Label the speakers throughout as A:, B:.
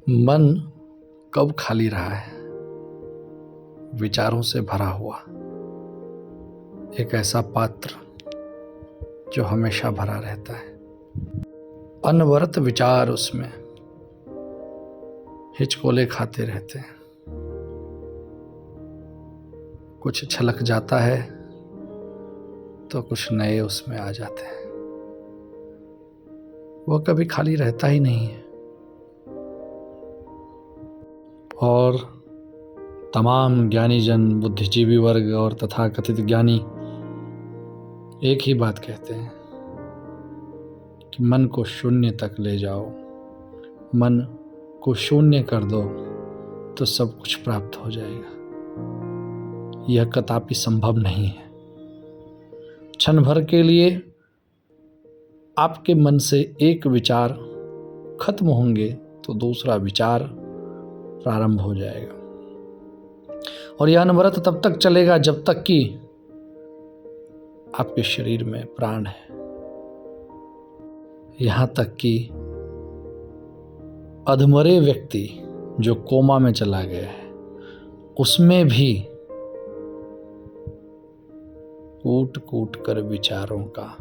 A: मन कब खाली रहा है? विचारों से भरा हुआ एक ऐसा पात्र जो हमेशा भरा रहता है। अनवरत विचार उसमें हिचकोले खाते रहते हैं। कुछ छलक जाता है तो कुछ नए उसमें आ जाते हैं। वह कभी खाली रहता ही नहीं है। और तमाम ज्ञानी जन, बुद्धिजीवी वर्ग और तथाकथित ज्ञानी एक ही बात कहते हैं कि मन को शून्य तक ले जाओ, मन को शून्य कर दो तो सब कुछ प्राप्त हो जाएगा। यह कदापि संभव नहीं है। क्षण भर के लिए आपके मन से एक विचार खत्म होंगे तो दूसरा विचार प्रारंभ हो जाएगा। और यह अनवरत तब तक चलेगा जब तक कि आपके शरीर में प्राण है। यहां तक कि अधमरे व्यक्ति जो कोमा में चला गया है, उसमें भी कूट कूट कर विचारों का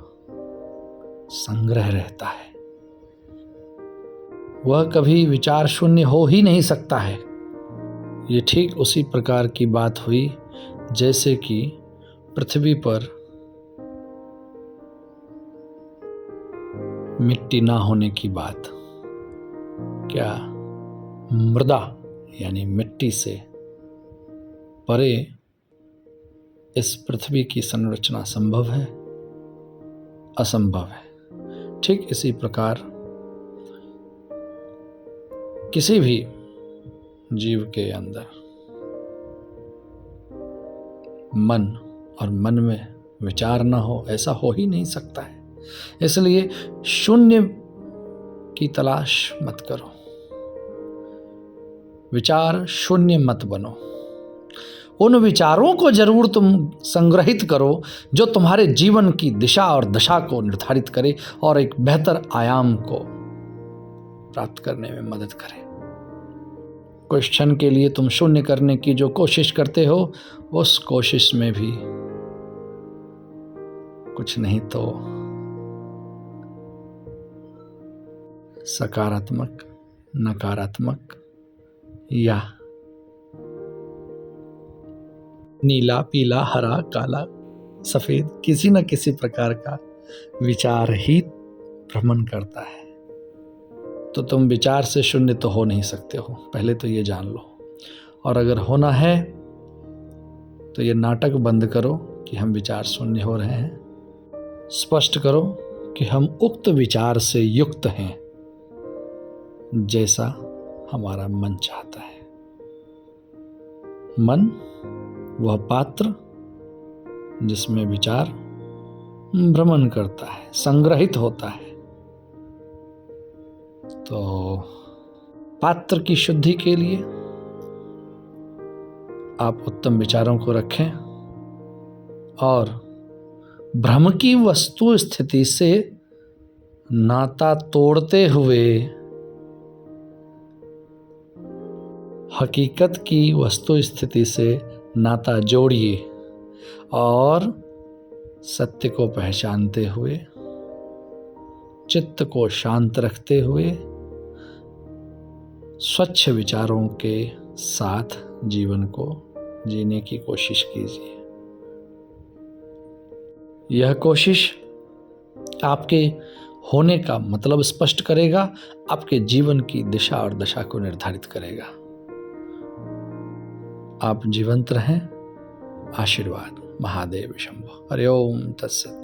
A: संग्रह रहता है। वह कभी विचार शून्य हो ही नहीं सकता है। ये ठीक उसी प्रकार की बात हुई जैसे कि पृथ्वी पर मिट्टी ना होने की बात। क्या मृदा यानी मिट्टी से परे इस पृथ्वी की संरचना संभव है? असंभव है। ठीक इसी प्रकार किसी भी जीव के अंदर मन और मन में विचार न हो, ऐसा हो ही नहीं सकता है। इसलिए शून्य की तलाश मत करो, विचार शून्य मत बनो। उन विचारों को जरूर तुम संग्रहित करो जो तुम्हारे जीवन की दिशा और दशा को निर्धारित करे और एक बेहतर आयाम को प्राप्त करने में मदद करे। कुछ क्षण के लिए तुम शून्य करने की जो कोशिश करते हो, उस कोशिश में भी कुछ नहीं तो सकारात्मक, नकारात्मक या नीला, पीला, हरा, काला, सफेद किसी न किसी प्रकार का विचार ही भ्रमण करता है। तो तुम विचार से शून्य तो हो नहीं सकते हो, पहले तो ये जान लो। और अगर होना है तो ये नाटक बंद करो कि हम विचार शून्य हो रहे हैं। स्पष्ट करो कि हम उक्त विचार से युक्त हैं जैसा हमारा मन चाहता है। मन वह पात्र जिसमें विचार भ्रमण करता है, संग्रहित होता है। तो पात्र की शुद्धि के लिए आप उत्तम विचारों को रखें और भ्रम की वस्तु स्थिति से नाता तोड़ते हुए हकीकत की वस्तु स्थिति से नाता जोड़िए और सत्य को पहचानते हुए, चित्त को शांत रखते हुए, स्वच्छ विचारों के साथ जीवन को जीने की कोशिश कीजिए। यह कोशिश आपके होने का मतलब स्पष्ट करेगा, आपके जीवन की दिशा और दशा को निर्धारित करेगा। आप जीवंत रहें। आशीर्वाद। महादेव शंभो। हरि ओम तत्सत।